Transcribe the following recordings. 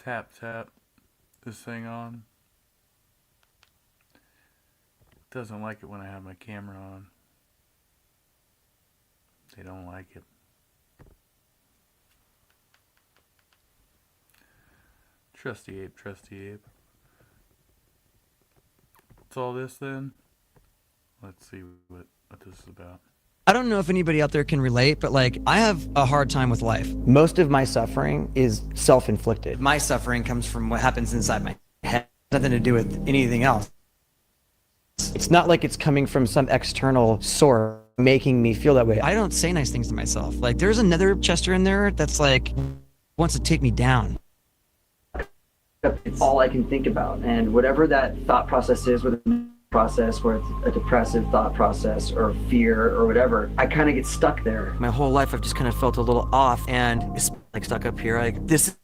tap tap this thing on. It doesn't like it when I have my camera on. They don't like it. Trusty ape, trusty ape. What's all this then? Let's see what this is about. I don't know if anybody out there can relate, but like I have a hard time with life. Most of my suffering is self-inflicted. My suffering comes from what happens inside my head. Nothing to do with anything else. It's not like it's coming from some external source making me feel that way. I don't say nice things to myself. Like there's another Chester in there that's like wants to take me down. It's all I can think about. And whatever that thought process is, whether it's a process where it's a depressive thought process or fear or whatever, I kind of get stuck there. My whole life I've just kind of felt a little off and it's like stuck up here. Like this is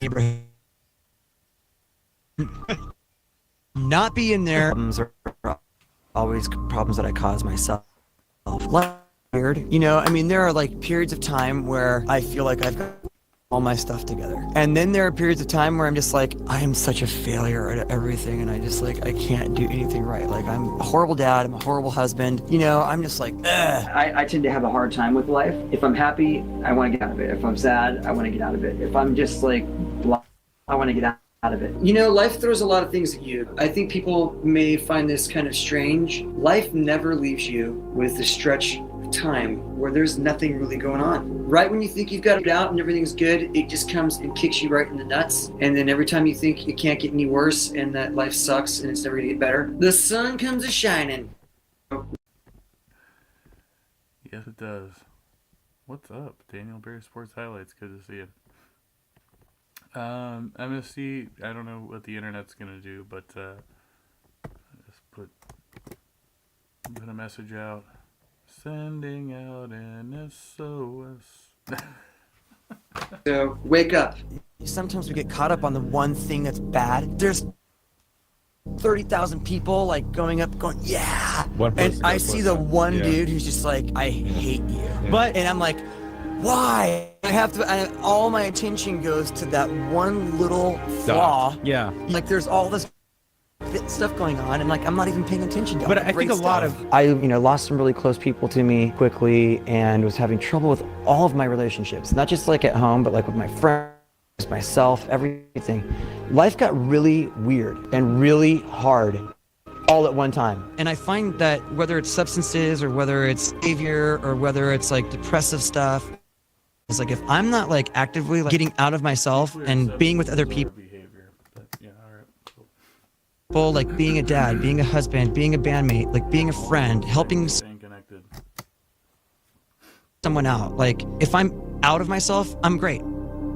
Abraham. Not being there. Problems are always problems that I cause myself. Like, weird. You know, I mean, there are like periods of time where I feel like I've got all my stuff together. And then there are periods of time where I'm just like, I am such a failure at everything. And I just like, I can't do anything right. Like I'm a horrible dad. I'm a horrible husband. You know, I'm just like, ugh. I tend to have a hard time with life. If I'm happy, I want to get out of it. If I'm sad, I want to get out of it. If I'm just like, I want to get out of it. You know, life throws a lot of things at you. I think people may find this kind of strange. Life never leaves you with a stretch of time where there's nothing really going on. Right when you think you've got it out and everything's good, it just comes and kicks you right in the nuts. And then every time you think it can't get any worse and that life sucks and it's never gonna get better, the sun comes a-shining. Yes, it does. What's up? Daniel Berry Sports Highlights. Good to see you. MSC, I don't know what the internet's going to do, but just put a message out. Sending out an SOS. So, wake up. Sometimes we get caught up on the one thing that's bad. There's 30,000 people like going up, going, yeah. And I see the one dude who's just like, I hate you. Yeah. And I'm like, why? All my attention goes to that one little flaw. Yeah. Like there's all this stuff going on and like I'm not even paying attention to it. But I think a lot of I, lost some really close people to me quickly and was having trouble with all of my relationships. Not just like at home, but like with my friends, myself, everything. Life got really weird and really hard all at one time. And I find that whether it's substances or whether it's behavior or whether it's like depressive stuff, it's like if I'm not like actively like getting out of myself and being with other people, like being a dad, being a husband, being a bandmate, like being a friend, helping someone out. Like if I'm out of myself, I'm great.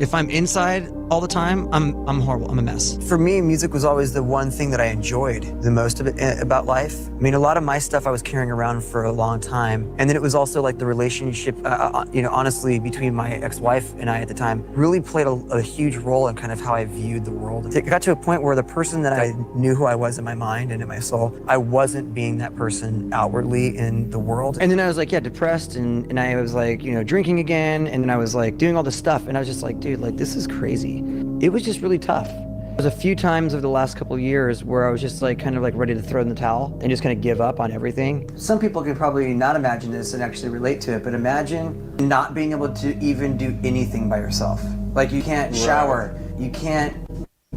If I'm inside all the time, I'm horrible. I'm a mess. For me, music was always the one thing that I enjoyed the most of it about life. I mean, a lot of my stuff I was carrying around for a long time. And then it was also like the relationship, honestly, between my ex-wife and I at the time really played a huge role in kind of how I viewed the world. It got to a point where the person that I knew who I was in my mind and in my soul, I wasn't being that person outwardly in the world. And then I was like, yeah, depressed. And I was like, drinking again. And then I was like doing all this stuff. And I was just like, dude, like this is crazy. It was just really tough. There was a few times over the last couple of years where I was just like kind of like ready to throw in the towel and just kind of give up on everything. Some people can probably not imagine this and actually relate to it, but imagine not being able to even do anything by yourself. Like you can't shower, you can't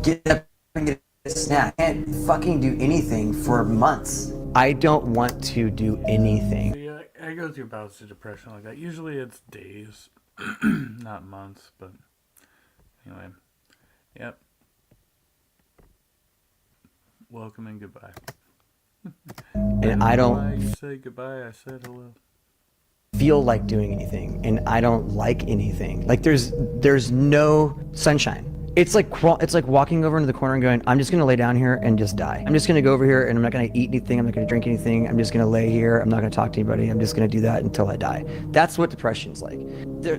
get up and get a snack, you can't fucking do anything for months. I don't want to do anything. Yeah, I go through bouts of depression like that. Usually it's days, not months, but anyway. Yep. Welcome and goodbye. And I don't You say goodbye, I said hello. feel like doing anything, and I don't like anything. Like there's no sunshine. It's like walking over into the corner and going, I'm just gonna lay down here and just die. I'm just gonna go over here and I'm not gonna eat anything, I'm not gonna drink anything, I'm just gonna lay here, I'm not gonna talk to anybody, I'm just gonna do that until I die. That's what depression's like.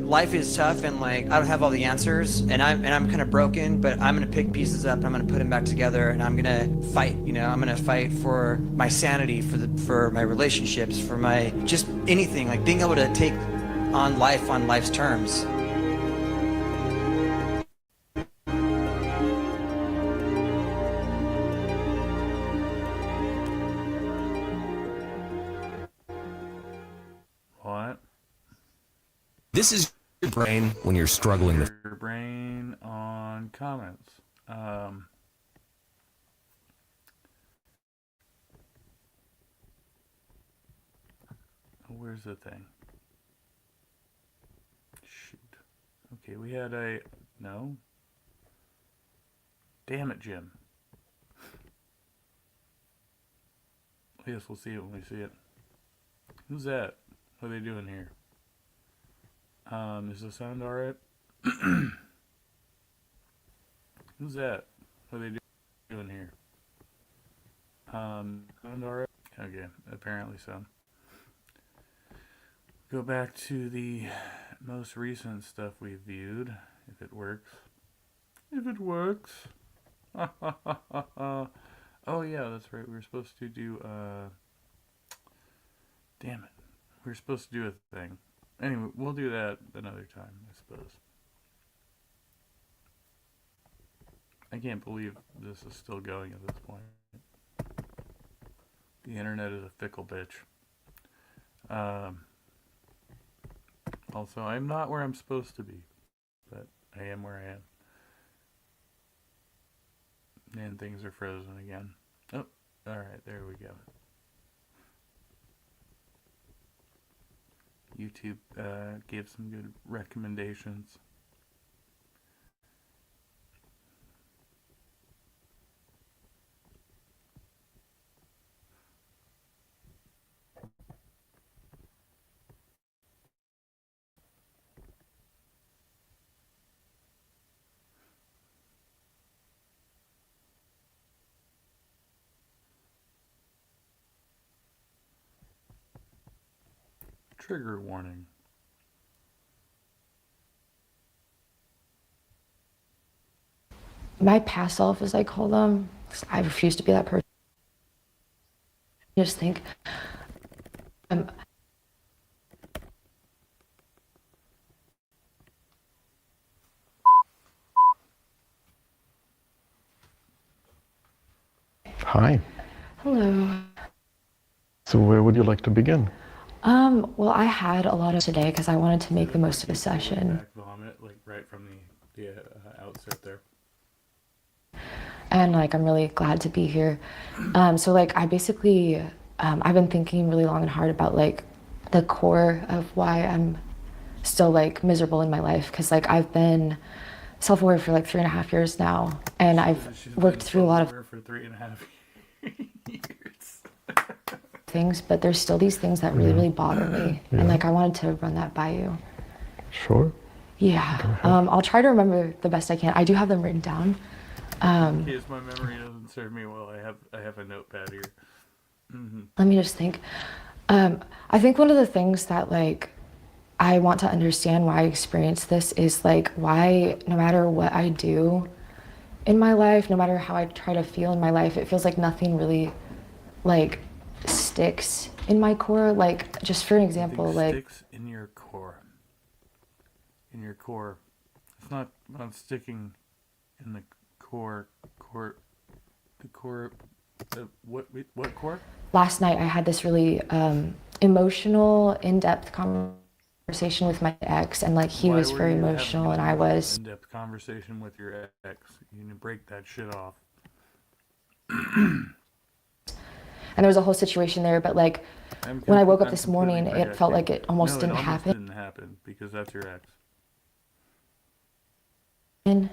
Life is tough and like I don't have all the answers and I'm kind of broken, but I'm gonna pick pieces up and I'm gonna put them back together and I'm gonna fight, I'm gonna fight for my sanity, for my relationships, for my just anything, like being able to take on life on life's terms. This is your brain when you're struggling to. Your brain on comments. Where's the thing? Shoot. Okay, we had a... No. Damn it, Jim. Yes, we'll see it when we see it. Who's that? What are they doing here? Is the sound alright? Who's that? What are they doing here? Sound alright? Okay, apparently so. Go back to the most recent stuff we viewed, if it works. If it works. Oh yeah, that's right. We were supposed to do, damn it. We were supposed to do a thing. Anyway, we'll do that another time, I suppose. I can't believe this is still going at this point. The internet is a fickle bitch. Also, I'm not where I'm supposed to be, but I am where I am. And things are frozen again. Oh, alright, there we go. YouTube gave some good recommendations. Trigger warning. My past self, as I call them, 'cause I refuse to be that person. I just think Hi. hello. So where would you like to begin? Well, I had a lot of today because I wanted to make the most of the session. Back vomit, like right from the outset there. And like I'm really glad to be here. So like I basically I've been thinking really long and hard about like the core of why I'm still like miserable in my life, because like I've been self-aware for like 3.5 years now, and I've worked through a lot of for 3.5 years. things, but there's still these things that really bother me, and like I wanted to run that by you. Sure. Yeah, I'll try to remember the best I can. I do have them written down. In case my memory doesn't serve me well, I have a notepad here. Let me just think. I think one of the things that like I want to understand why I experience this is like why no matter what I do in my life, no matter how I try to feel in my life, it feels like nothing really like sticks in my core. Like just for an example, like sticks in your core. In your core. It's not sticking in the core. What core? last night I had this really emotional, in-depth conversation with my ex, and like he Why was were very you having emotional, an and I was. in-depth conversation with your ex. You need to break that shit off. And there was a whole situation there, but like when I woke up this morning, it felt like it almost didn't happen. Didn't happen because that's your ex. And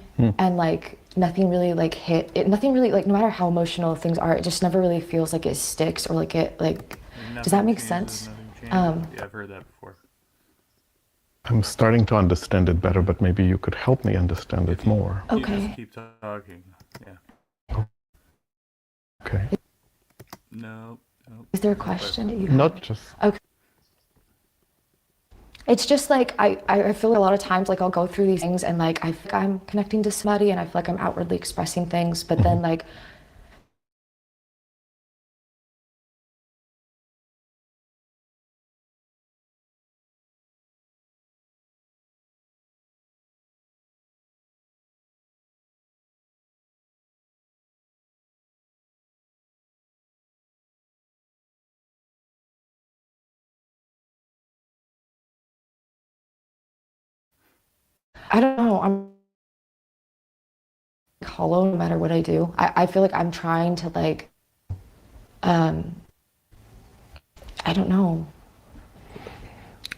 like nothing really like hit it, nothing really like no matter how emotional things are, it just never really feels like it sticks or like it like does that make sense? Yeah, I've heard that before. I'm starting to understand it better, but maybe you could help me understand it more. You Okay. just keep talking. Yeah. Okay. No. Is there a question that you have? Not just. Okay. It's just like I feel like a lot of times like I'll go through these things and like I feel like I'm connecting to somebody and I feel like I'm outwardly expressing things, but then like I don't know. I'm hollow no matter what I do. I feel like I'm trying to like, I don't know.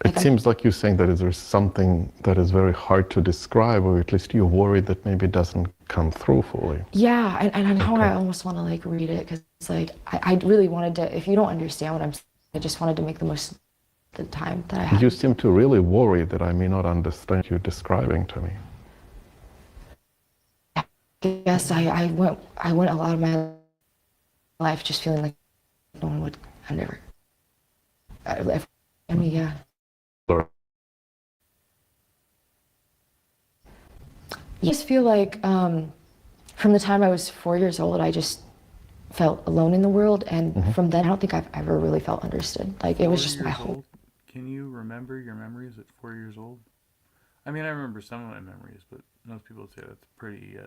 It seems like you're saying that there's something that is very hard to describe, or at least you're worried that maybe it doesn't come through fully. Yeah, and I know I almost want to like read it because it's like I really wanted to. If you don't understand what I'm saying, I just wanted to make the most of the time that I had. You seem to really worry that I may not understand you describing to me. Yes, I went a lot of my life just feeling like no one would ever. I mean, yeah. Or I just feel like from the time I was 4 years old, I just felt alone in the world, and from then I don't think I've ever really felt understood. Like it was 4 just my years whole. old? Can you remember your memories at 4 years old? I mean, I remember some of my memories, but most people say that's pretty,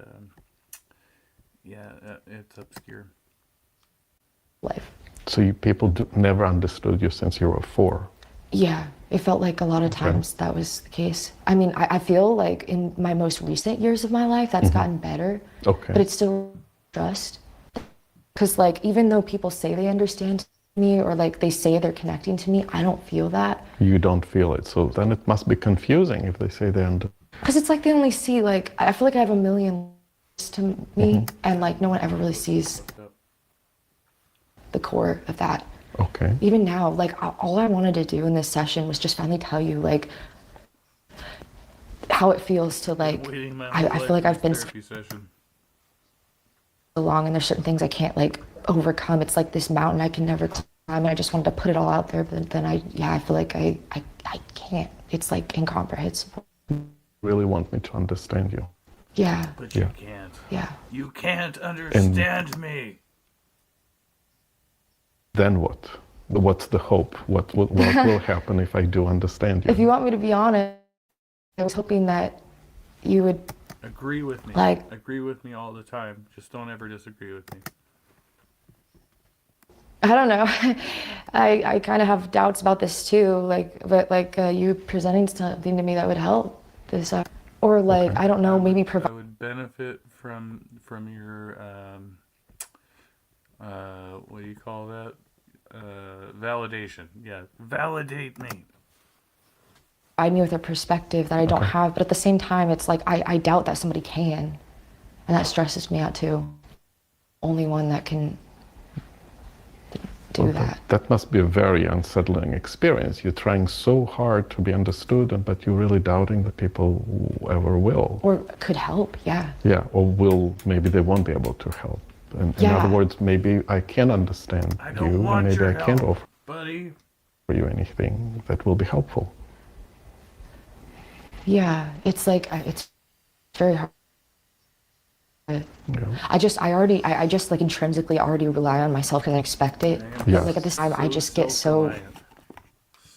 it's obscure. Life. so people never understood you since you were 4. Yeah, it felt like a lot of times that was the case. I mean, I feel like in my most recent years of my life, that's gotten better. Okay. But it's still trust. Because, like, even though people say they understand me or, like, they say they're connecting to me, I don't feel that. You don't feel it. So then it must be confusing if they say they understand. Because it's like they only see, like, I feel like I have a million to me, and, like, no one ever really sees the core of that. Okay. Even now, like, all I wanted to do in this session was just finally tell you, like, how it feels to, like, Waiting my I whole feel life like for I've been so therapy session. long, and there's certain things I can't, like, overcome. It's like this mountain I can never climb, and I just wanted to put it all out there, but then I feel like I can't. It's, like, incomprehensible. Really want me to understand you. Yeah, But Yeah. you can't. yeah. You can't understand me. Then what? What's the hope? What will happen if I do understand you? If you want me to be honest, I was hoping that you would, Agree with me. Like- Agree with me all the time. Just don't ever disagree with me. I don't know. I kind of have doubts about this too, like, but like you presenting something to me that would help this, or like, I don't know, maybe I provide. would benefit from your what do you call that? Validation. Yeah, validate me. Me with a perspective that I don't have, but at the same time, it's like I doubt that somebody can, and that stresses me out too. Only one that can do that. That must be a very unsettling experience. You're trying so hard to be understood, but you're really doubting that people ever will. Or could help, yeah. Yeah, or will, maybe they won't be able to help. In Yeah. other words, maybe I can understand I you, don't and want maybe your I can't help, offer buddy. you anything that will be helpful. Yeah, it's like, it's very hard. Yeah. I just like intrinsically already rely on myself because I expect it. But Yes. like at this time, I just get so,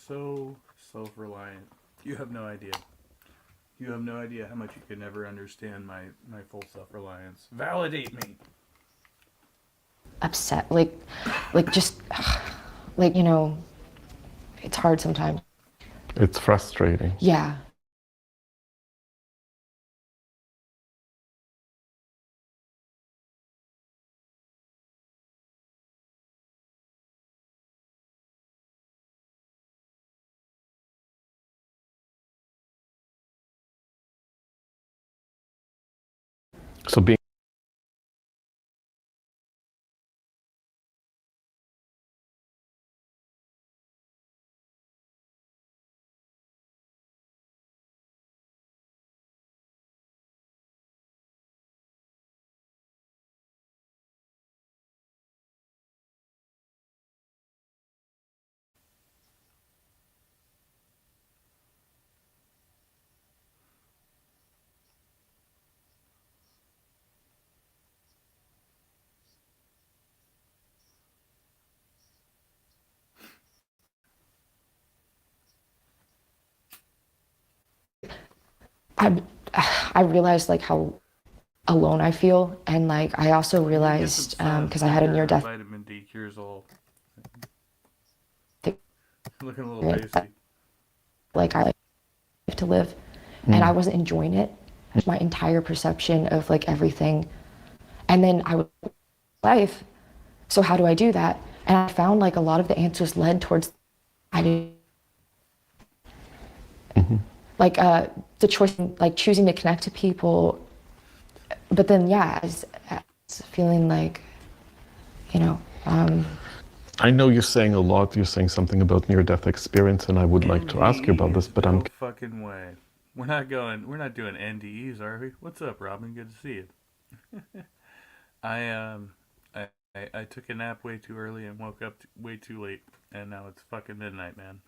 So self-reliant. You have no idea. You have no idea how much you could never understand my full self-reliance. Validate me. upset, like just, like, you know, it's hard sometimes. It's frustrating. Yeah. So being I realized like how alone I feel, and like I also realized because I had a near-death Vitamin D cures all. Th- Looking a little pasty. like I like to live, and I wasn't enjoying it. My entire perception of like everything. And then I would life. So how do I do that? And I found like a lot of the answers led towards I did like the choice, like choosing to connect to people. But then as feeling like, you know, I know you're saying a lot. You're saying something about near-death experience, and I would like to ask you about this, but no I'm fucking way. We're not doing NDEs, are we? What's up, Robin? Good to see you. I took a nap way too early and woke up way too late, and now it's fucking midnight, man.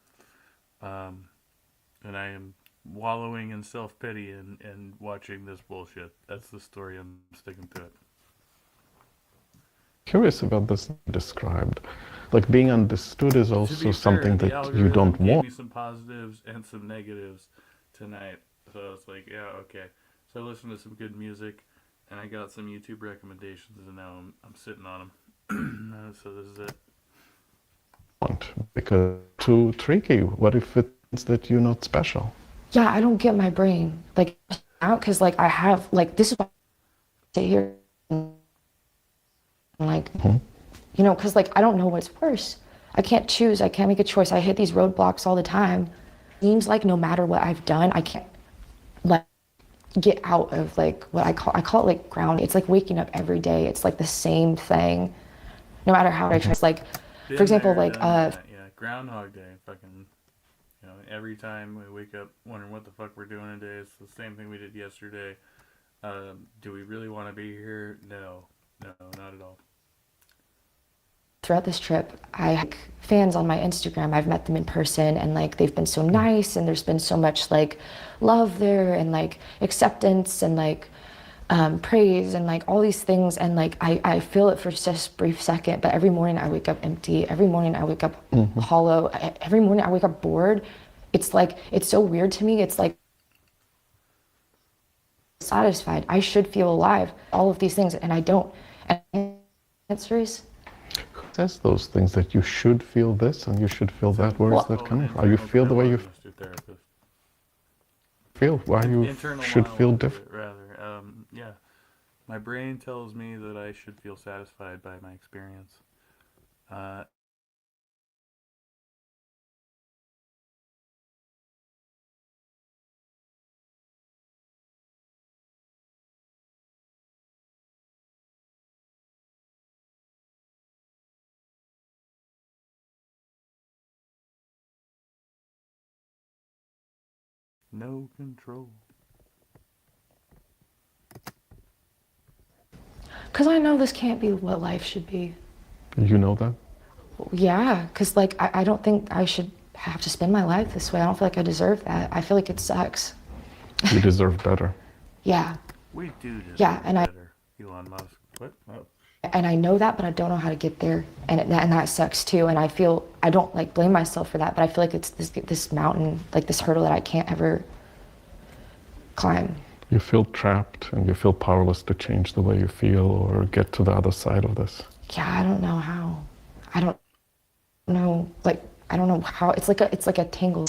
And I am wallowing in self-pity and watching this bullshit. That's the story. I'm sticking to it. curious about this described. Like being understood is To also be something fair, the that you don't algorithm gave want. me some positives and some negatives tonight, so I was like, yeah, okay. So I listened to some good music, and I got some YouTube recommendations, and now I'm sitting on them. So this is it. Want because too tricky. What if it's that you're not special? yeah, I don't get my brain like out because like I have like this is why I sit here and like you know because like I don't know what's worse. I can't choose. I can't make a choice. I hit these roadblocks all the time. Seems like no matter what I've done, I can't like get out of like what I call it like ground. It's like waking up every day. It's like the same thing. No matter how I try. It's like, Been for example, there, like done that. Yeah, Groundhog Day. Fucking, you know, every time we wake up wondering what the fuck we're doing today. It's the same thing we did yesterday. Do we really want to be here? No, not at all. throughout this trip, I have fans on my Instagram. I've met them in person and like they've been so nice and there's been so much like love there and like acceptance and like praise and like all these things and like I feel it for just a brief second, but every morning I wake up empty. Every morning I wake up hollow. Every morning I wake up bored. It's like, it's so weird to me. It's like satisfied. I should feel alive. All of these things and I don't. And the answer is Who says those things that you should feel this and you should feel that? Where is that coming from? You feel the way you feel. Why you Internal should feel monologue, different? rather. Yeah, my brain tells me that I should feel satisfied by my experience. No control. because I know this can't be what life should be. You know that? Yeah, because like I don't think I should have to spend my life this way. I don't feel like I deserve that. I feel like it sucks. You deserve better. Yeah, We do deserve Yeah, and better. Elon Musk. What? Oh. and I know that, but I don't know how to get there, and that sucks too. And I feel I don't like blame myself for that, but I feel like it's this mountain, like this hurdle that I can't ever climb. You feel trapped and you feel powerless to change the way you feel or get to the other side of this. Yeah, I don't know how. I don't know. Like I don't know how. It's like a tangle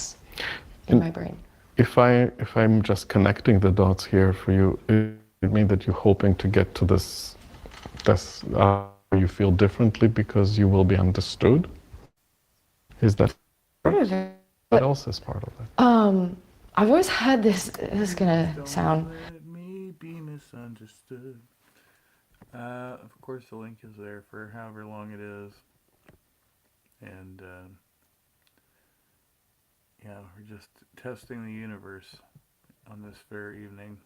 in my brain. If I'm just connecting the dots here for you, it means that you're hoping to get to this you feel differently because you will be understood. Is that what else is part of that? I've always had this. This is gonna sound. Don't let me be misunderstood. Of course, the link is there for however long it is, and yeah, we're just testing the universe on this fair evening.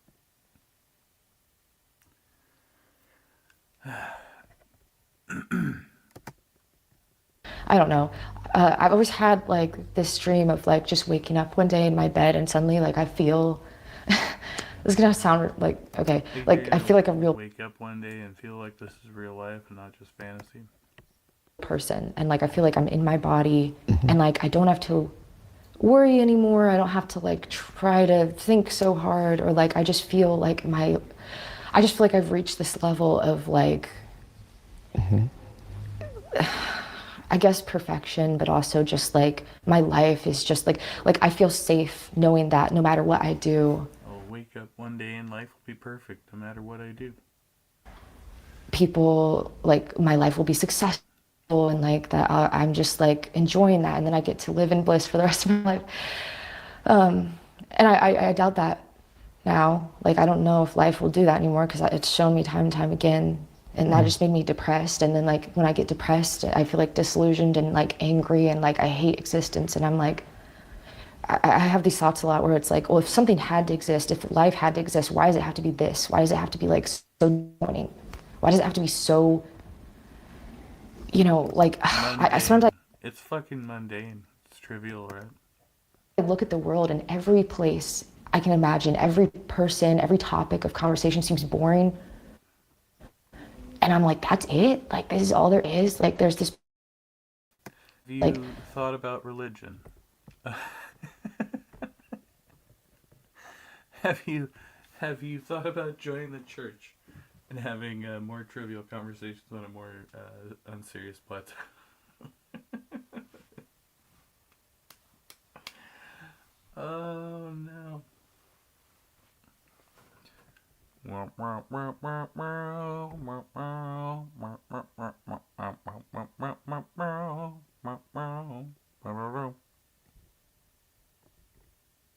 I don't know. I've always had like this dream of like just waking up one day in my bed and suddenly like I feel. This is gonna sound like okay, like I feel like a real Wake up one day and feel like this is real life and not just fantasy. person, and like I feel like I'm in my body, and like I don't have to worry anymore. I don't have to like try to think so hard, or like I just feel like I've reached this level of like. I guess perfection, but also just like my life is just like I feel safe knowing that no matter what I do, I'll wake up one day and life will be perfect no matter what I do. people like my life will be successful and like that I'm just like enjoying that and then I get to live in bliss for the rest of my life. And I doubt that now. Like I don't know if life will do that anymore because it's shown me time and time again. And that just made me depressed. And then like when I get depressed, I feel like disillusioned and like angry and like I hate existence. And I'm like, I have these thoughts a lot where it's like, well, if something had to exist, if life had to exist, why does it have to be this? Why does it have to be like so disappointing? Why does it have to be so, you know, like I sometimes It's fucking mundane. It's trivial, right? I look at the world and every place I can imagine, every person, every topic of conversation seems boring. And I'm like, that's it? Like, this is all there is? Like, there's this... Have you Like- thought about religion? Have you thought about joining the church and having more trivial conversations on a more unserious plateau? Oh no.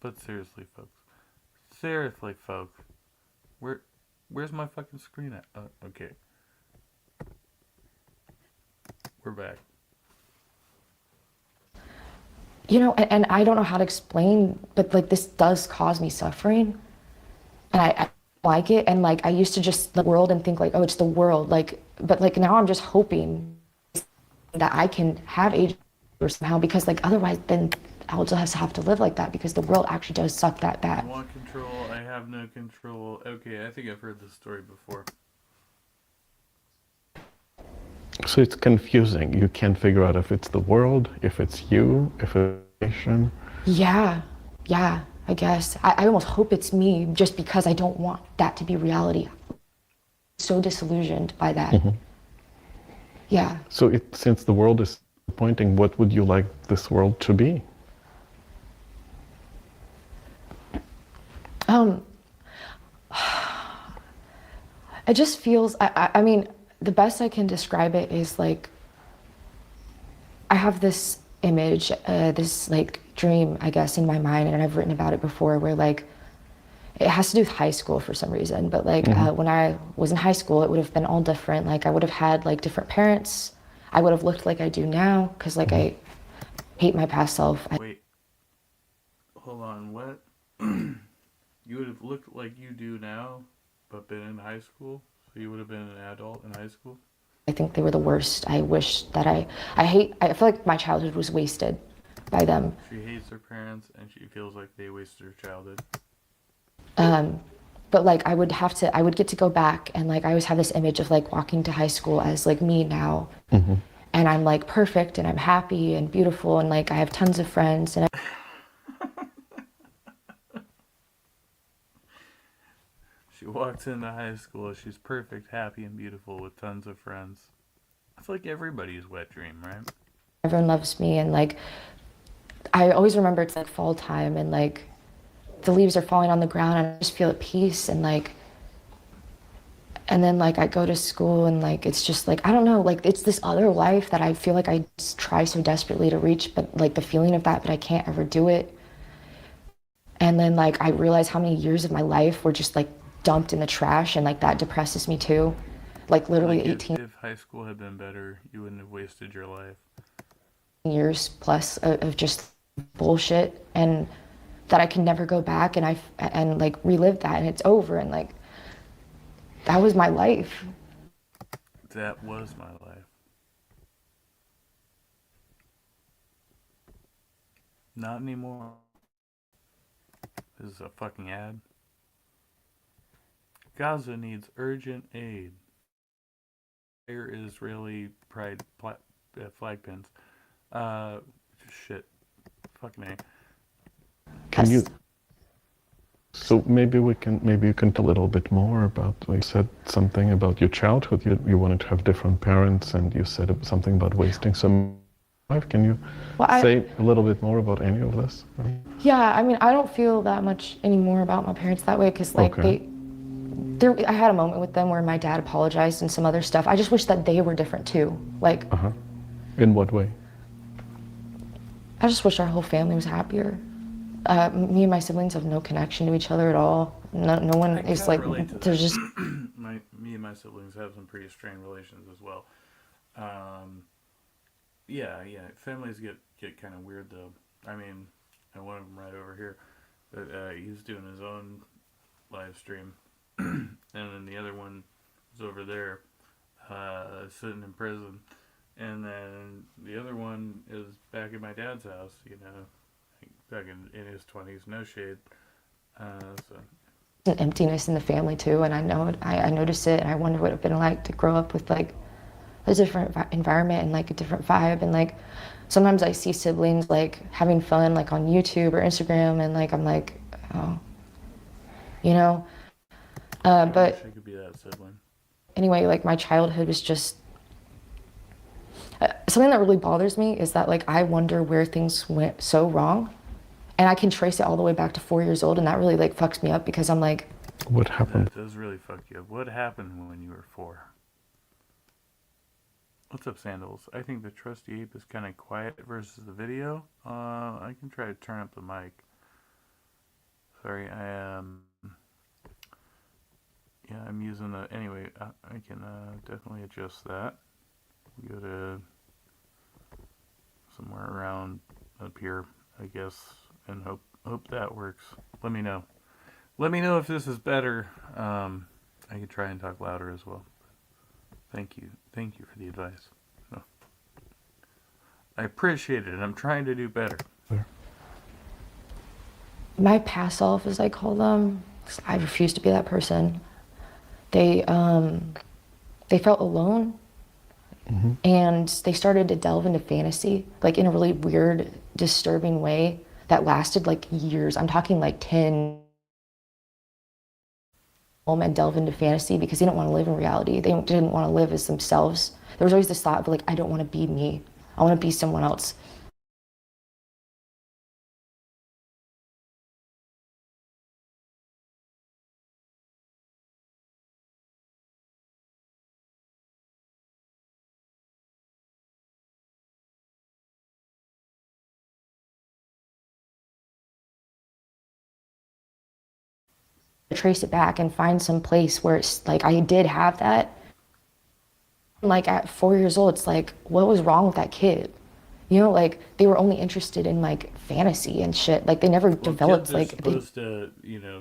But seriously, folks. Seriously, folks. Where's my fucking screen at? Okay. We're back. You know, and I don't know how to explain, but like this does cause me suffering. And I like it. And like I used to just the world and think like, oh, it's the world. Like, but like now I'm just hoping that I can have age or somehow because like otherwise then I'll just have to live like that because the world actually does suck that I bad. want control, I have no control. Okay, I think I've heard this story before. So it's confusing. You can't figure out if it's the world, if it's you, if it's a nation. Yeah, I guess. I almost hope it's me just because I don't want that to be reality. So disillusioned by that. Yeah. So since the world is disappointing, what would you like this world to be? It just feels, I mean, the best I can describe it is like, I have this image, this like dream, I guess, in my mind, and I've written about it before, where like, it has to do with high school for some reason, but like when I was in high school, it would have been all different. Like I would have had like different parents. I would have looked like I do now, because like I hate my past self. Wait. Hold on, what? You would have looked like you do now, but been in high school? So you would have been an adult in high school? I think they were the worst. I wish that I feel like my childhood was wasted by them. She hates her parents and she feels like they wasted her childhood. But like I would get to go back and like I always have this image of like walking to high school as like me now. And I'm like perfect and I'm happy and beautiful and like I have tons of friends and She walks into high school, she's perfect, happy, and beautiful with tons of friends. I feel like everybody's wet dream, right? everyone loves me and like I always remember it's like fall time and like the leaves are falling on the ground and I just feel at peace and like and then like I go to school and like it's just like I don't know, like it's this other life that I feel like I just try so desperately to reach, but like the feeling of that, but I can't ever do it. And then like I realize how many years of my life were just like dumped in the trash and like that depresses me too. Like literally Like 18 if high school had been better, you wouldn't have wasted your life. years plus of just bullshit and that I can never go back and like relive that and it's over and like that was my life. That was my life. Not anymore. This is a fucking ad. Gaza needs urgent aid. Fire Israeli pride flag pins. Shit. Fucking A. Can you? So maybe you can tell a little bit more about. You said something about your childhood. You wanted to have different parents, and you said something about wasting some. Can you Well, say a little bit more about any of this? yeah, I mean, I don't feel that much anymore about my parents that way because, like, Okay. I had a moment with them where my dad apologized and some other stuff. I just wish that they were different too. Like, In what way? I just wish our whole family was happier. Me and my siblings have no connection to each other at all. No one I is kinda like, relate to there's that. just, Me and my siblings have some pretty strained relations as well. Um, yeah. Families get kind of weird though. I mean, and one of them right over here, but he's doing his own live stream, and then the other one is over there, sitting in prison, and then the other one is back at my dad's house. You know, back in his 20s, no shade. So an emptiness in the family too, and I know it, I notice it, and I wonder what it'd been like to grow up with like a different environment and like a different vibe, and like sometimes I see siblings like having fun like on YouTube or Instagram, and like I'm like, oh, you know. I But wish I could be that sibling. anyway, like my childhood was just something that really bothers me is that like I wonder where things went so wrong, and I can trace it all the way back to 4 years old, and that really like fucks me up because I'm like, What happened? That does really fuck you up. What happened when you were 4? What's up, Sandals? I think the trusty ape is kind of quiet versus the video. I can try to turn up the mic. Sorry, I am. Yeah, I'm using the. Anyway, I can definitely adjust that. Go to somewhere around up here, I guess, and hope that works. Let me know. Let me know if this is better. I can try and talk louder as well. Thank you for the advice. No. I appreciate it. I'm trying to do better. my past self, as I call them, 'cause I refuse to be that person. They felt alone, and they started to delve into fantasy, like in a really weird, disturbing way that lasted like years. I'm talking like 10. And delve into fantasy because they didn't want to live in reality. They didn't want to live as themselves. There was always this thought of like, I don't want to be me. I want to be someone else. Trace it back and find some place where it's like I did have that. Like at 4 years old, it's like, what was wrong with that kid? You know, like they were only interested in like fantasy and shit. Like they never Well, developed kids are like supposed to,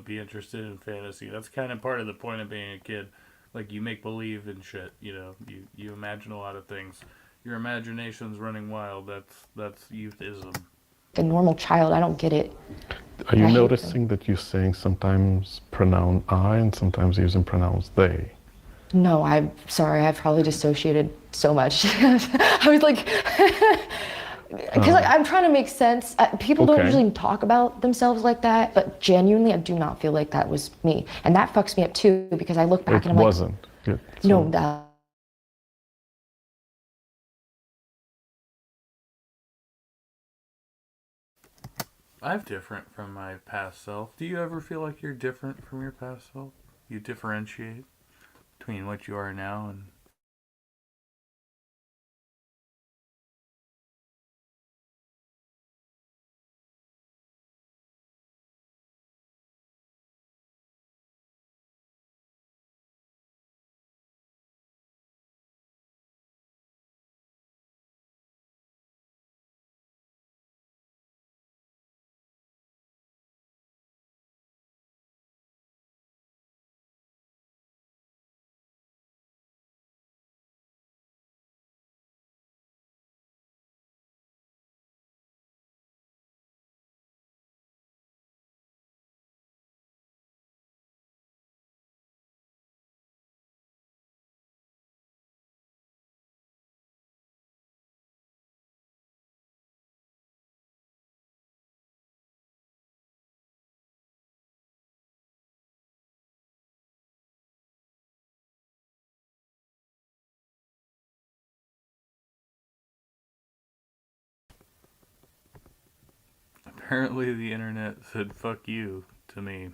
be interested in fantasy. That's kind of part of the point of being a kid. Like you make believe and shit. You imagine a lot of things. Your imagination's running wild. That's youthism. a normal child. I don't get it. Are you I hate them. noticing that you're saying sometimes pronoun I and sometimes using pronouns they? No, I'm sorry. I've probably dissociated so much. I was like, because I'm trying to make sense. People don't Okay. usually talk about themselves like that, but genuinely, I do not feel like that was me, and that fucks me up too because I look back It and I'm wasn't. Yeah, like, no, so- that. I'm different from my past self. Do you ever feel like you're different from your past self? You differentiate between what you are now and Apparently the internet said "fuck you" to me.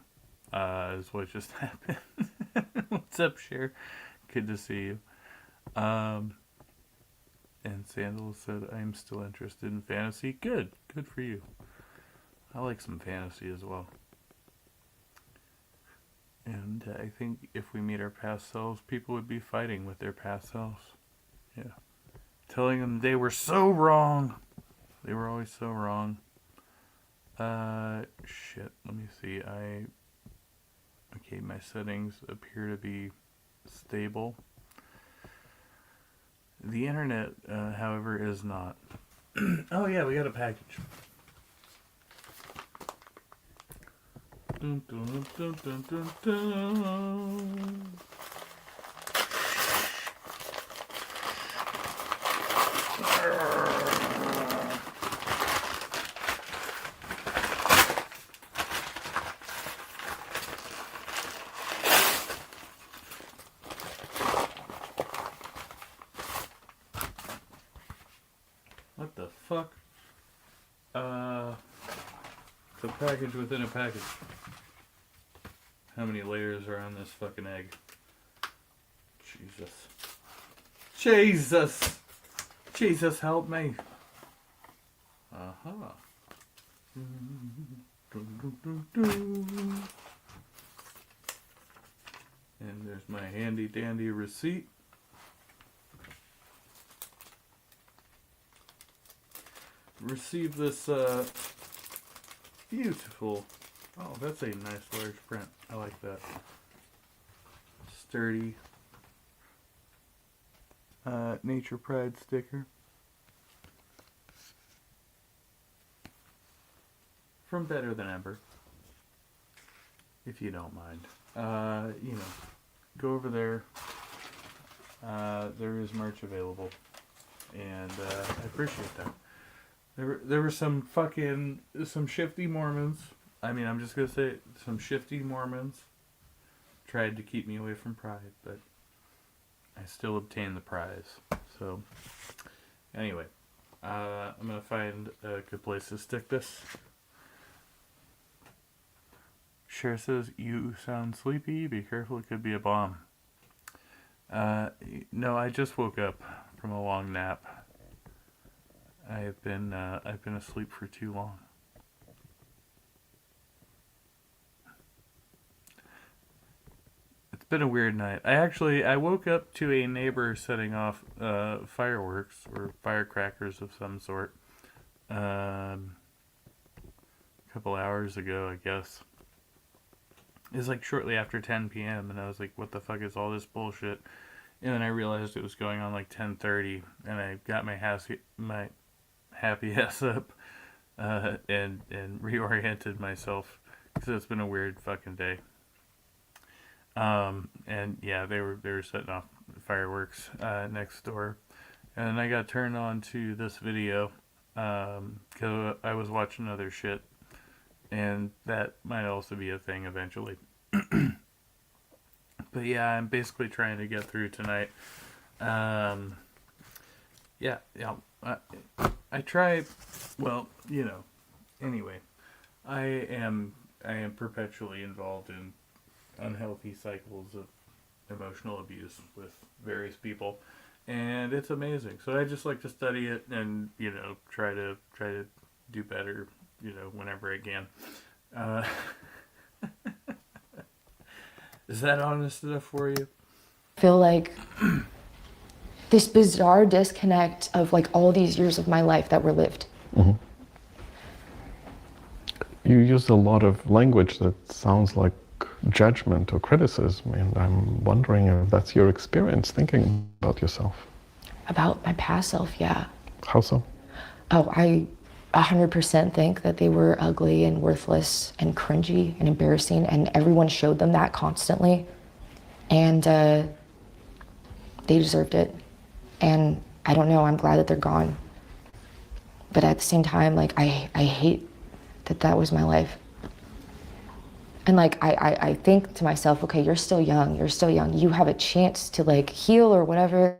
Is what just happened. What's up, Cher? Good to see you. And Sandal said, "I'm still interested in fantasy." Good for you. I like some fantasy as well. And I think if we meet our past selves, people would be fighting with their past selves. Yeah. Telling them they were so wrong. They were always so wrong. Shit. Let me see. Okay, my settings appear to be stable. The internet, however, is not. Oh yeah, we got a package. Dun, dun, dun, dun, dun, dun. What the fuck? It's a package within a package. How many layers are on this fucking egg? Jesus. Jesus! Jesus, help me. Uh-huh. And there's my handy dandy receipt. Receive this beautiful, oh, that's a nice large print. I like that. Sturdy Nature Pride sticker from Better Than Ever, if you don't mind. You know, go over there. There is merch available, and I appreciate that. There were some shifty Mormons. I mean, I'm just gonna say it, some shifty Mormons tried to keep me away from Pride, but I still obtained the prize. So, anyway, I'm gonna find a good place to stick this. Cher says, "You sound sleepy. Be careful, it could be a bomb." No, I just woke up from a long nap. I've been asleep for too long. It's been a weird night. I woke up to a neighbor setting off fireworks or firecrackers of some sort a couple hours ago, I guess. It was like shortly after 10 p.m. and I was like, what the fuck is all this bullshit? And then I realized it was going on like 10:30, and I got my happy ass up and reoriented myself because it's been a weird fucking day. And yeah, they were setting off fireworks next door, and then I got turned on to this video because I was watching other shit, and that might also be a thing eventually. But yeah, I'm basically trying to get through tonight. Yeah. I try, well, you know, anyway, I am perpetually involved in unhealthy cycles of emotional abuse with various people, and it's amazing. So I just like to study it and, you know, try to do better, you know, whenever I can. Is that honest enough for you? I feel like this bizarre disconnect of like all these years of my life that were lived. Mm-hmm. You use a lot of language that sounds like judgment or criticism, and I'm wondering if that's your experience thinking about yourself. About my past self, yeah. How so? Oh, I 100% think that they were ugly and worthless and cringy and embarrassing, and everyone showed them that constantly, and they deserved it. And I don't know, I'm glad that they're gone. But at the same time, like, I hate that was my life. And like, I think to myself, okay, you're still young, you have a chance to like heal or whatever.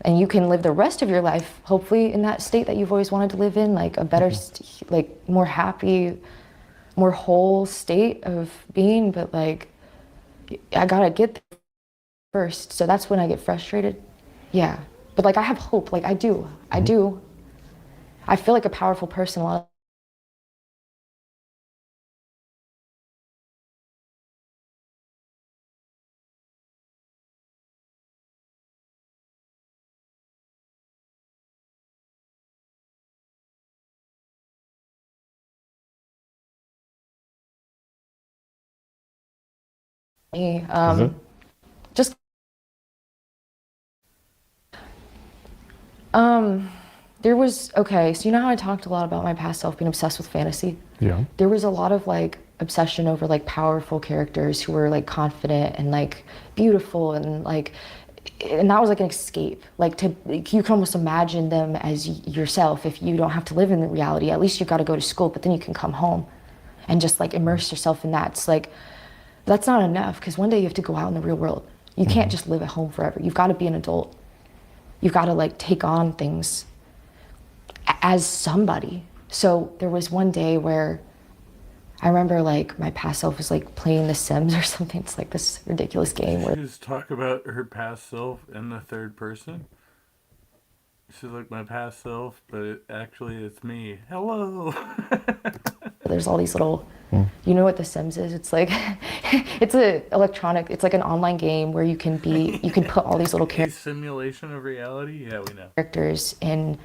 And you can live the rest of your life, hopefully, in that state that you've always wanted to live in, like a better, like more happy, more whole state of being. But like, I gotta get there first. So that's when I get frustrated. Yeah. But like, I have hope. Like, I do. I do. I feel like a powerful person a lot. Is it? Just there was, okay, so you know how I talked a lot about my past self being obsessed with fantasy? Yeah. There was a lot of like obsession over like powerful characters who were like confident and like beautiful and like, and that was like an escape. Like, to, like, you can almost imagine them as yourself if you don't have to live in the reality. At least you got to go to school, but then you can come home and just like immerse yourself in that. It's like, that's not enough, because one day you have to go out in the real world. You can't just live at home forever. You've got to be an adult. You've got to like take on things as somebody. So there was one day where I remember like my past self was like playing The Sims or something. It's like this ridiculous game where Just talk about her past self in the third person. She's like my past self, but actually it's me. Hello. there's all these little, you know what The Sims is? It's like, it's a electronic, it's like an online game where you can put all these little Simulation of reality? Yeah, we know. characters in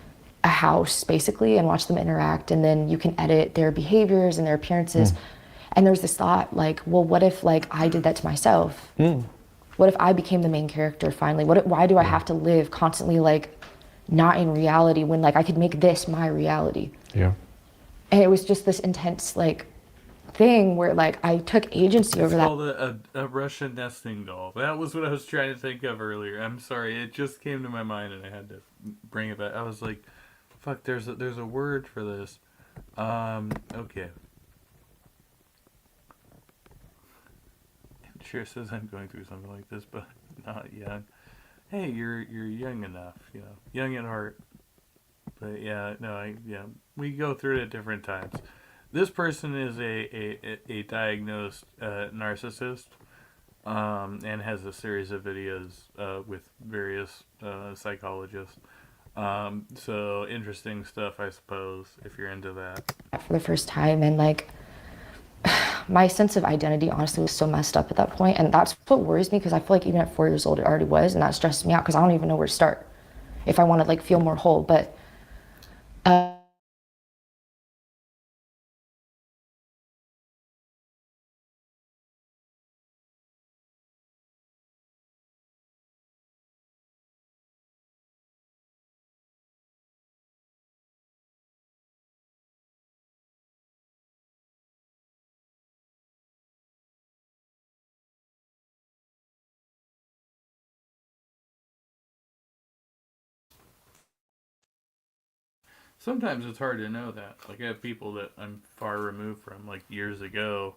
a house basically and watch them interact, and then you can edit their behaviors and their appearances. And there's this thought like, well, what if like I did that to myself? What if I became the main character finally? Why do I have to live constantly like not in reality when like I could make this my reality? Yeah. And it was just this intense like thing where like I took agency over It's that. called a Russian nesting doll. That was what I was trying to think of earlier. I'm sorry, it just came to my mind and I had to bring it back. I was like, fuck, there's a word for this. Okay. It sure says I'm going through something like this, but not young. Hey, you're young enough, you know, young at heart. But yeah, no, we go through it at different times. This person is a diagnosed narcissist, and has a series of videos with various psychologists. So interesting stuff, I suppose, if you're into that. For the first time, and like my sense of identity honestly was so messed up at that point, and that's what worries me, because I feel like even at 4 years old it already was, and that stresses me out because I don't even know where to start if I want to like feel more whole. But Sometimes it's hard to know that. Like, I have people that I'm far removed from, like years ago,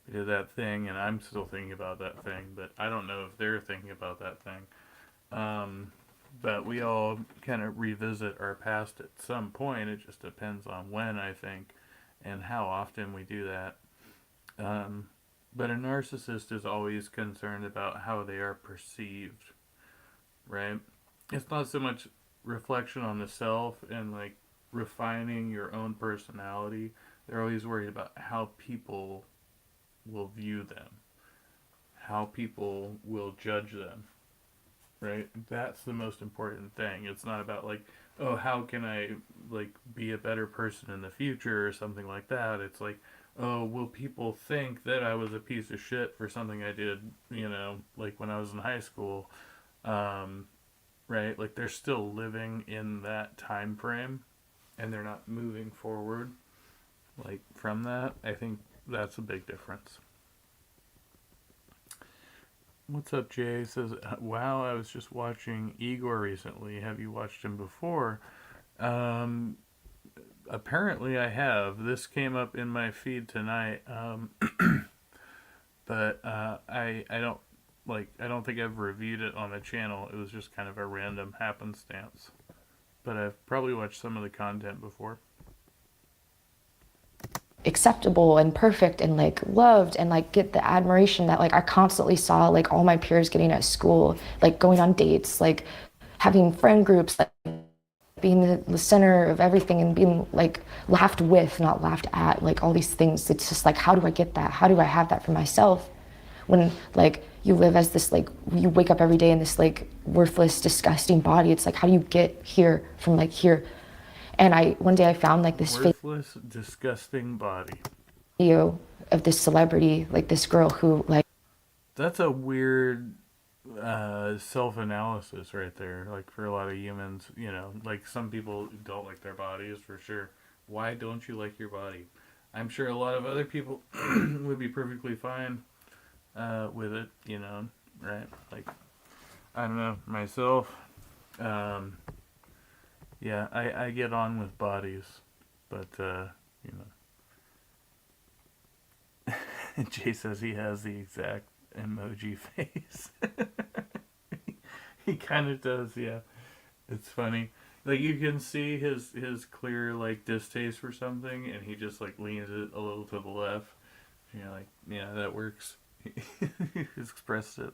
we did that thing, and I'm still thinking about that thing, but I don't know if they're thinking about that thing. But we all kind of revisit our past at some point. It just depends on when, I think, and how often we do that. But a narcissist is always concerned about how they are perceived, right? It's not so much reflection on the self and like refining your own personality. They're always worried about how people will view them, how people will judge them, right? That's the most important thing. It's not about like, oh, how can I like be a better person in the future or something like that. It's like, oh, will people think that I was a piece of shit for something I did, you know, like when I was in high school, right? Like they're still living in that time frame and they're not moving forward like from that. I think that's a big difference. What's up, Jay? Says, wow, I was just watching Igor recently. Have you watched him before? Um, Apparently I have. This came up in my feed tonight. But I don't like, I don't think I've reviewed it on the channel. It was just kind of a random happenstance. But I've probably watched some of the content before. Acceptable and perfect and like loved and like get the admiration that like I constantly saw like all my peers getting at school, like going on dates, like having friend groups, like being the center of everything and being like laughed with, not laughed at, like all these things. It's just like, how do I get that? How do I have that for myself? When like you live as this, like you wake up every day in this like worthless, disgusting body. It's like, how do you get here from like here? And one day I found like this Worthless, disgusting body. video of this celebrity, like this girl who like. That's a weird self-analysis right there. Like for a lot of humans, you know, like some people don't like their bodies for sure. Why don't you like your body? I'm sure a lot of other people would be perfectly fine with it, you know, right? Like, I don't know, myself, yeah, I get on with bodies, but, you know. Jay says he has the exact emoji face. He kind of does, yeah. It's funny. Like, you can see his clear, like, distaste for something, and he just, like, leans it a little to the left. And you're like, yeah, that works. He expressed it.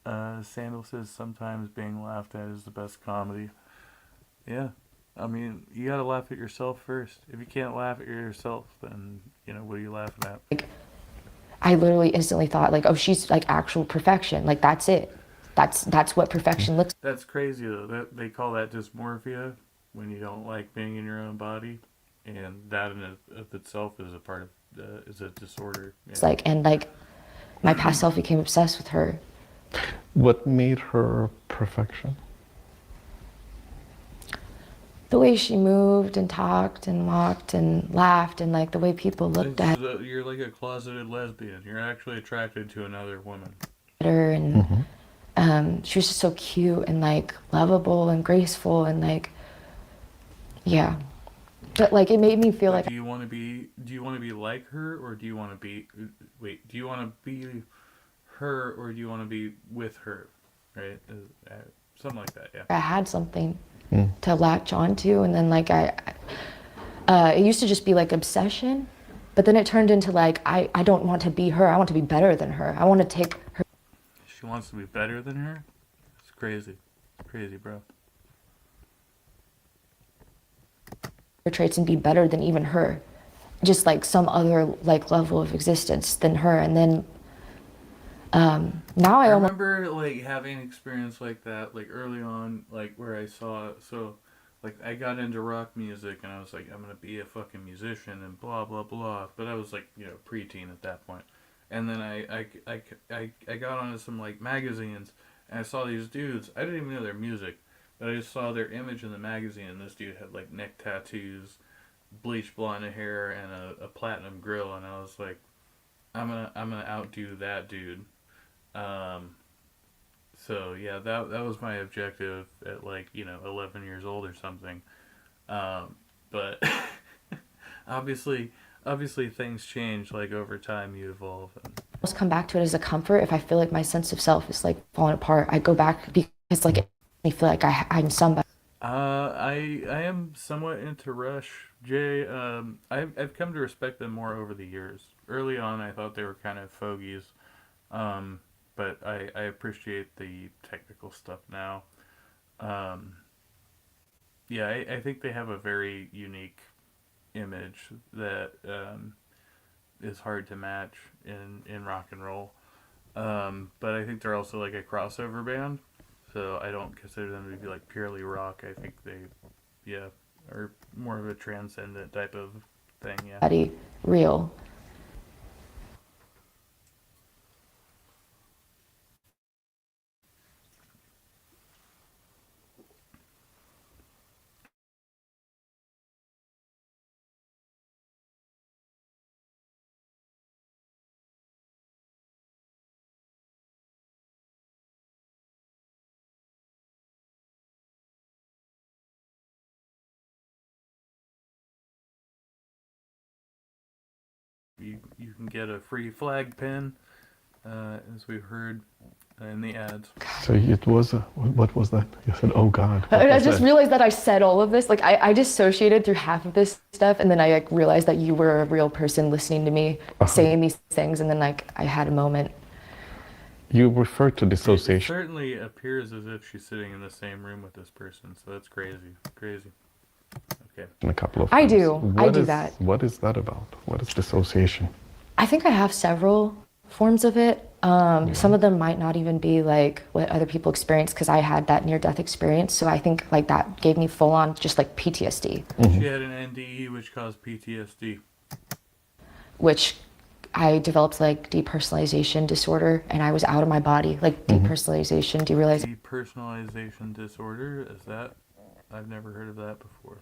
Sandal says sometimes being laughed at is the best comedy. Yeah. I mean, you gotta laugh at yourself first. If you can't laugh at yourself, then, you know, what are you laughing at? Like, I literally instantly thought like, oh, she's like actual perfection. Like that's it. That's what perfection looks That's crazy, though. They call that dysmorphia, when you don't like being in your own body. And that in of itself is a part of, is a disorder. Yeah. like. And like, my past self became obsessed with her. What made her perfection? The way she moved and talked and walked and laughed and like the way people looked at You're like a closeted lesbian. You're actually attracted to another woman. her, and she was just so cute and like lovable and graceful and like, yeah. But like it made me feel like Do you want to be like her, or do you want to be do you want to be her, or do you want to be with her, right? Something like that, yeah. I had something to latch onto, and then like it used to just be like obsession, but then it turned into like I don't want to be her. I want to be better than her. I want to take her She wants to be better than her? It's crazy. Crazy, bro. traits and be better than even her, just like some other like level of existence than her. And then now I I almost remember like having an experience like that, like early on, like where I saw, so like I got into rock music and I was like, I'm gonna be a fucking musician and blah blah blah. But I was like, you know, preteen at that point. And then I got onto some like magazines and I saw these dudes. I didn't even know their music, but I just saw their image in the magazine. And this dude had like neck tattoos, bleach blonde hair, and a platinum grill. And I was like, I'm gonna outdo that dude. So yeah, that was my objective at like, you know, 11 years old or something. But obviously things change, like over time you evolve. And come back to it as a comfort. If I feel like my sense of self is like falling apart, I go back because like it makes me feel like I'm somebody. I am somewhat into Rush, Jay. I've come to respect them more over the years. Early on, I thought they were kind of fogies, but I appreciate the technical stuff now. Yeah, I think they have a very unique image that is hard to match in rock and roll. But I think they're also like a crossover band. So I don't consider them to be like purely rock. I think they, yeah, are more of a transcendent type of thing. Yeah. Real. You can get a free flag pin, as we've heard. in the ads. So it was a, what was that? You said, oh God. What I was just that? realized that I said all of this. Like I dissociated through half of this stuff, and then I like realized that you were a real person listening to me saying these things, and then like I had a moment. You referred to It dissociation. certainly appears as if she's sitting in the same room with this person, so that's crazy. Crazy. Okay. In a couple of I times. do. I do is- that. What is that about? What is dissociation? I think I have several forms of it. Some of them might not even be like what other people experience because I had that near-death experience. So I think like that gave me full-on just like PTSD, She had an NDE which caused PTSD. which I developed like depersonalization disorder, and I was out of my body, like depersonalization, derealization. Depersonalization disorder, is that? I've never heard of that before.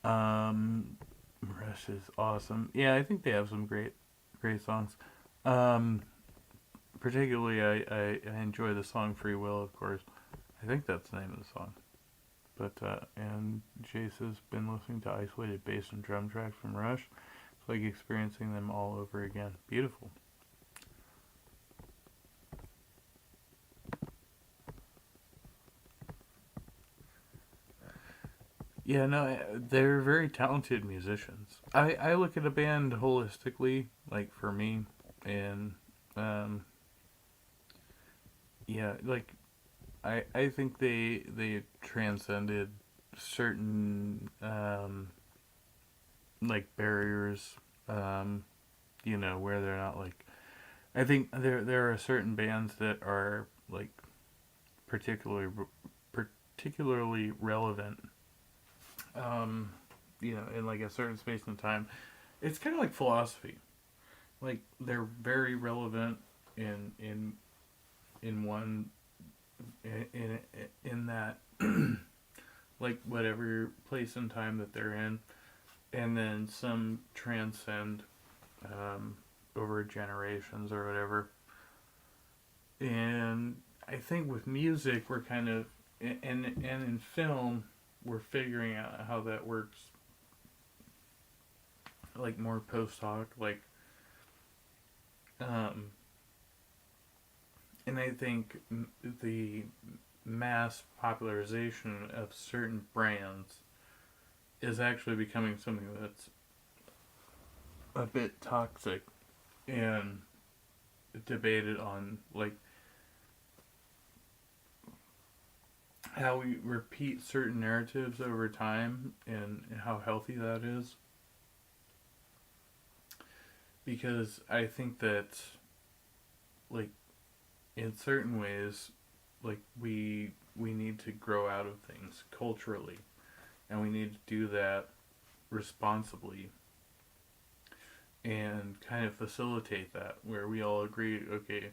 Rush is awesome. Yeah, I think they have some great songs. Particularly, I enjoy the song "Free Will," of course. I think that's the name of the song. But and Jace has been listening to isolated bass and drum tracks from Rush. It's like experiencing them all over again. Beautiful. Yeah, no, they're very talented musicians. I look at a band holistically, like for me, and yeah, like I think they transcended certain like barriers, where they're not like. I think there are certain bands that are like particularly particularly relevant, in like a certain space and time. It's kind of like philosophy. Like they're very relevant in one in that like whatever place and time that they're in, and then some transcend over generations or whatever. And I think with music we're kind of and in film we're figuring out how that works, like more post hoc, like and I think the mass popularization of certain brands is actually becoming something that's a bit toxic and debated on, like how we repeat certain narratives over time and how healthy that is. Because I think that, like, in certain ways, like we need to grow out of things culturally, and we need to do that responsibly and kind of facilitate that where we all agree, okay,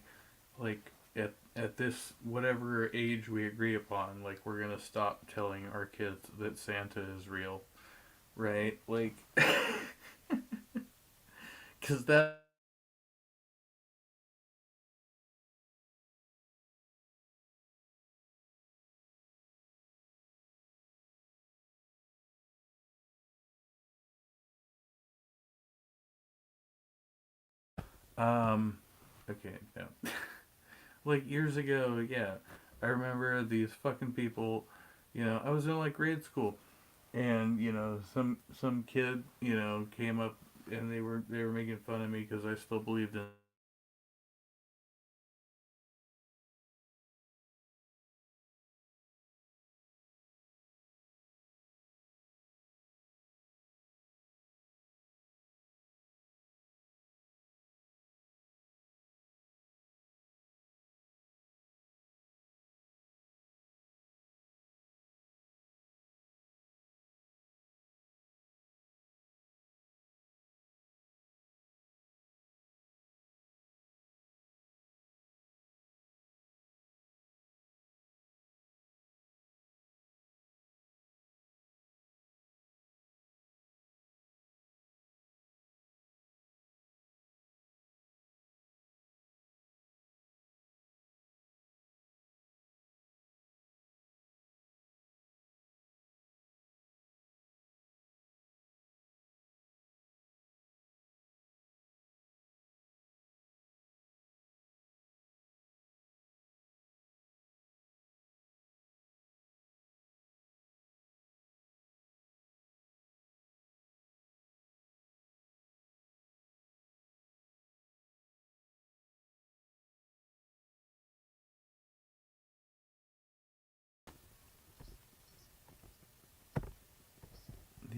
like at this whatever age we agree upon, like we're gonna stop telling our kids that Santa is real, right? Like, because that. Okay, yeah. Like years ago, yeah, I remember these fucking people. I was in like grade school, and some kid came up and they were making fun of me because I still believed in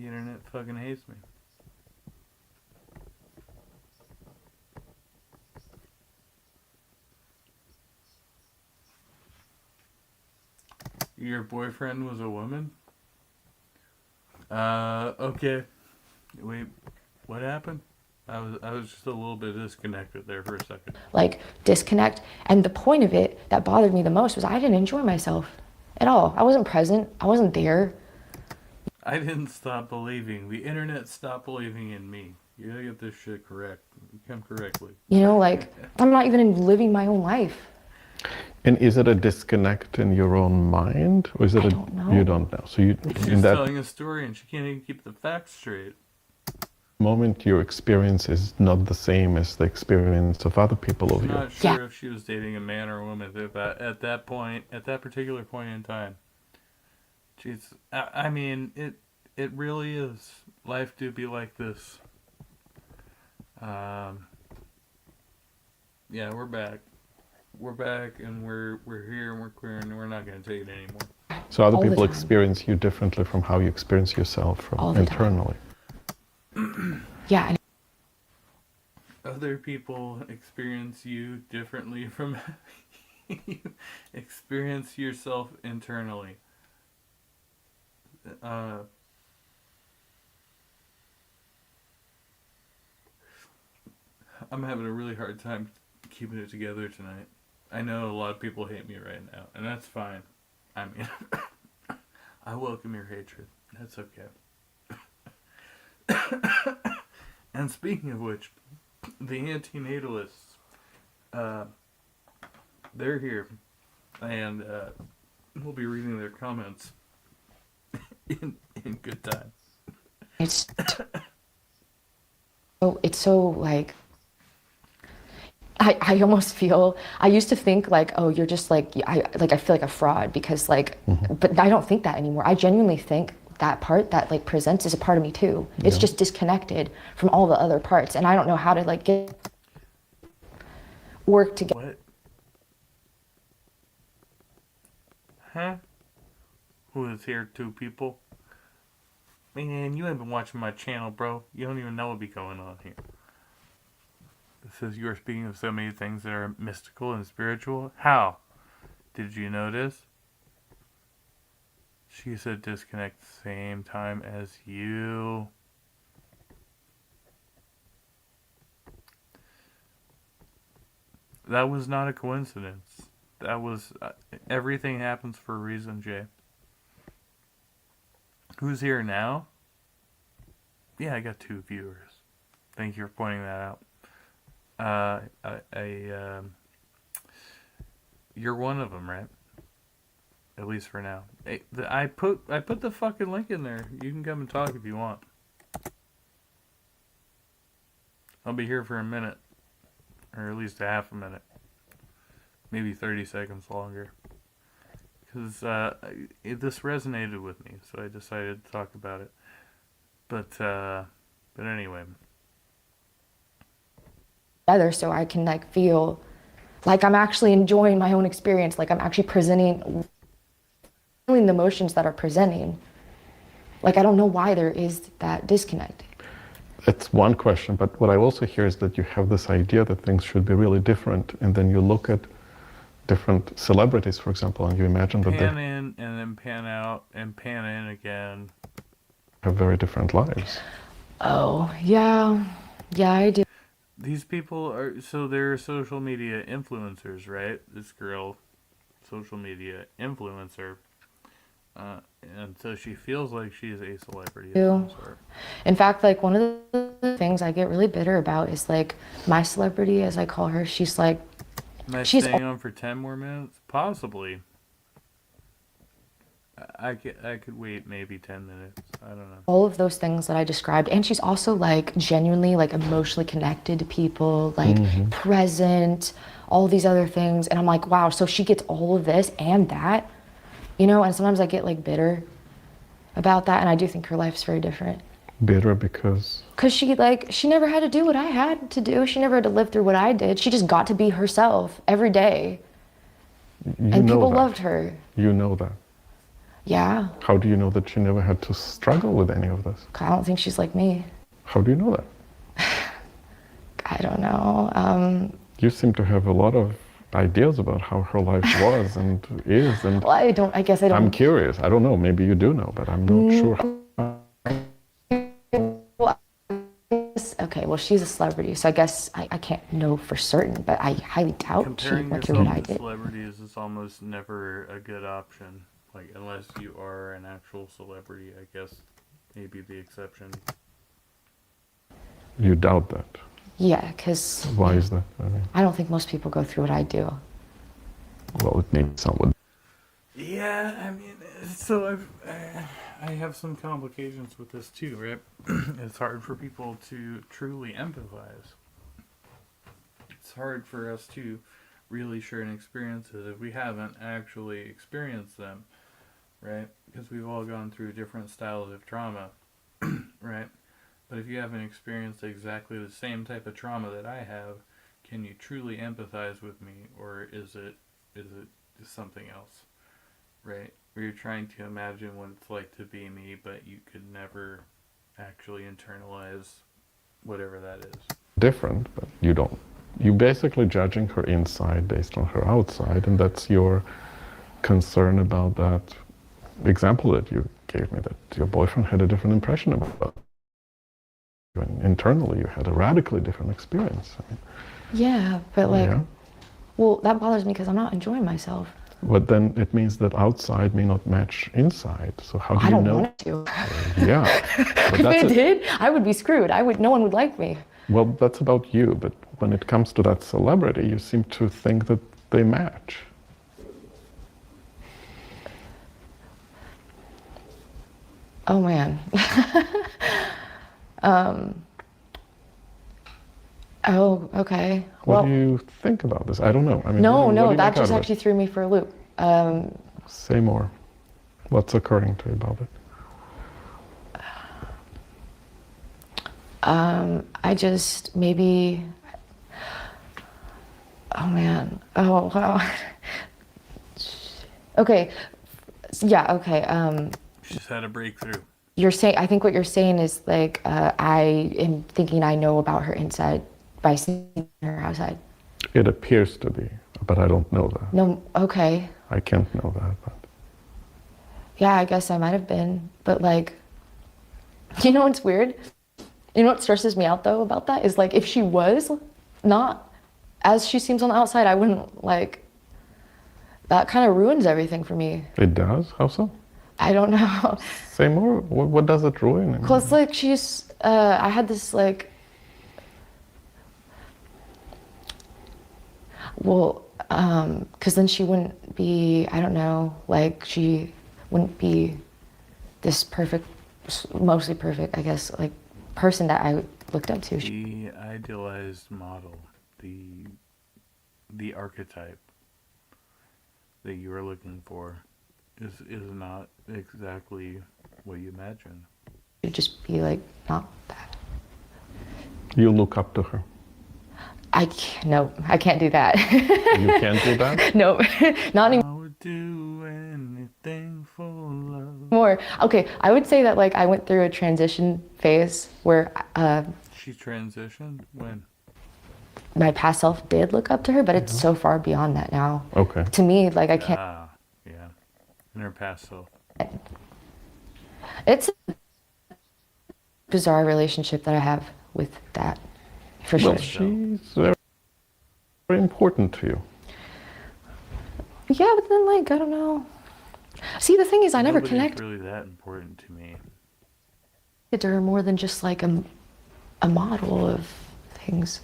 The internet fucking hates me. Your boyfriend was a woman? Okay. Wait, what happened? I was just a little bit disconnected there for a second. Like disconnect. And the point of it that bothered me the most was I didn't enjoy myself at all. I wasn't present. I wasn't there. I didn't stop believing. The internet stopped believing in me. You gotta get this shit correct. Come correctly. You know, like I'm not even living my own life. And is it a disconnect in your own mind, or is it I don't know. you don't know? So you, She's in that telling a story and she can't even keep the facts straight. moment, your experience is not the same as the experience of other people of I'm you. not sure Yeah. if she was dating a man or a woman at that point, at that particular point in time. Jeez, I mean, it really is. Life do be like this. Yeah, we're back. We're back, and we're here, and we're queer, and we're not gonna take it anymore. So other All the people time. experience you differently from how you experience yourself All from the time. internally. Yeah. And Other people experience you differently from how you experience yourself internally. I'm having a really hard time keeping it together tonight. I know a lot of people hate me right now, and that's fine. I mean, I welcome your hatred. That's okay. And speaking of which, the antinatalists, they're here, and we'll be reading their comments in good time. it's so like I almost feel I used to think like, oh, you're just like I feel like a fraud because like but I don't think that anymore. I genuinely think that part that like presents is a part of me too. It's just disconnected from all the other parts and I don't know how to like get work together. What? Huh? Who is here? Two people? Man, you ain't been watching my channel, bro. You don't even know what be going on here. It says you are speaking of so many things that are mystical and spiritual. How? Did you notice? She said disconnect the same time as you. That was not a coincidence. That was... everything happens for a reason, Jay. Who's here now? Yeah, I got 2 viewers. Thank you for pointing that out. You're one of them, right? At least for now. Hey, I put the fucking link in there. You can come and talk if you want. I'll be here for a minute. Or at least a half a minute. Maybe 30 seconds longer. Because this resonated with me, so I decided to talk about it. But anyway. Together so I can like feel like I'm actually enjoying my own experience, like I'm actually feeling the emotions that are presenting. Like I don't know why there is that disconnect. It's one question, but what I also hear is that you have this idea that things should be really different, and then you look at different celebrities, for example, and you imagine that Pan they in and then pan out and pan in again. have very different lives. Oh, yeah. Yeah, I do. These people are, so they're social media influencers, right? This girl, social media influencer. And so she feels like she's a celebrity of some sort. In fact, like one of the things I get really bitter about is like my celebrity, as I call her, she's like, Am I she's staying on for 10 more minutes? Possibly. I could wait maybe 10 minutes. I don't know. all of those things that I described. And she's also like genuinely like emotionally connected to people, like present, all these other things. And I'm like, wow, so she gets all of this and that, you know, and sometimes I get like bitter about that. And I do think her life's very different. Bitter because Cause she never had to do what I had to do. She never had to live through what I did. She just got to be herself every day. you And know people that. loved her. You know that. Yeah, How do you know that she never had to struggle with any of this? I don't think she's like me. How do you know that? I don't know. You seem to have a lot of ideas about how her life was and is, and Well, I guess I I'm don't. curious. I don't know. Maybe you do know, but I'm not sure. Okay, well, she's a celebrity, so I guess I can't know for certain, but I highly doubt she Comparing went through what I yourself to did. celebrities is almost never a good option. Like, unless you are an actual celebrity, I guess maybe the exception. You doubt that. Yeah, because Why is that? I mean, I don't think most people go through what I do. well, it needs someone. Yeah, I mean, so I have some complications with this too, right? It's hard for people to truly empathize. It's hard for us to really share an experiences if we haven't actually experienced them, right? Because we've all gone through different styles of trauma, right? But if you haven't experienced exactly the same type of trauma that I have, can you truly empathize with me, or is it just something else, right? Where you're trying to imagine what it's like to be me, but you could never actually internalize whatever that is. Different, but you don't. You're basically judging her inside based on her outside, and that's your concern about that example that you gave me, that your boyfriend had a different impression about you, and internally you had a radically different experience. I mean, Yeah, but like, yeah. well, that bothers me because I'm not enjoying myself. But then it means that outside may not match inside. So how do I you don't know? want it to. Yeah. But If that's it did, I would be screwed. No one would like me. well, that's about you. But when it comes to that celebrity, you seem to think that they match. Oh man. Oh, okay. What Well, do you think about this? I don't know. I mean, no, what do no, you that make out just of it? actually threw me for a loop. Say more. What's occurring to you about it? I just maybe. Oh man. Oh wow. Okay. Yeah. Okay. Just had a breakthrough. You're saying. I think what you're saying is like I am thinking I know about her inside by seeing her outside. It appears to be, but I don't know that. No. Okay. I can't know that. But Yeah. I guess I might have been, but like, you know what's weird? You know what stresses me out though about that is like if she was not as she seems on the outside, I wouldn't like. That kind of ruins everything for me. it does? How so? I don't know. Say more. What does it ruin? I mean, Cause like she's, I had this like, well, cause then she wouldn't be, I don't know, like she wouldn't be this perfect, mostly perfect, I guess, like person that I looked up to. The idealized model, the archetype that you are looking for is not exactly what you imagine. She'd just be like, not that. you look up to her. No, I can't do that. You can't do that? No, not anymore. I would do anything for love. More. Okay, I would say that like I went through a transition phase where She transitioned when? my past self did look up to her, but it's so far beyond that now. Okay. To me, like I can't. Ah, yeah. In her past self. It's a bizarre relationship that I have with that, for sure. Well, she's very, very important to you. Yeah, but then like I don't know. See, the thing is, I never Nobody's connected really that important to me. to her more than just like a model of things.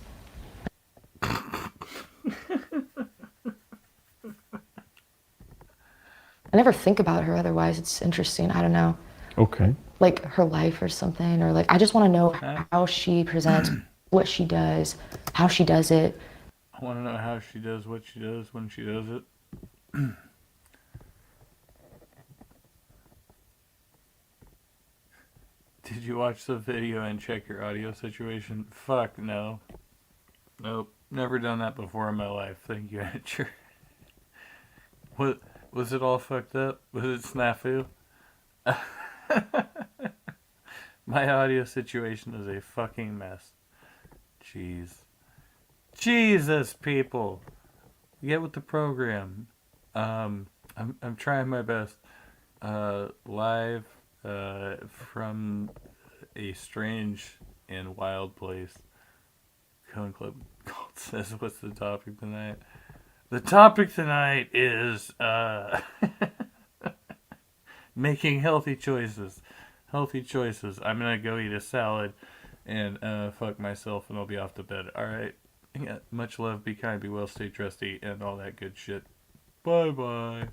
I never think about her otherwise. It's interesting. I don't know. Okay. Like her life or something, or like I just want to know how she presents, what she does, how she does it. I want to know how she does what she does when she does it. Did you watch the video and check your audio situation? Fuck no. Nope. Never done that before in my life. Thank you, Edger. What? Was it all fucked up? Was it snafu? My audio situation is a fucking mess. Jeez. Jesus, people. Get with the program. I'm trying my best. Live from a strange and wild place. Cone Club Gold says, what's the topic tonight? The topic tonight is making healthy choices. Healthy choices. I'm gonna go eat a salad and fuck myself, and I'll be off to bed. Alright. Yeah, much love, be kind, be well, stay trusty, and all that good shit. Bye bye.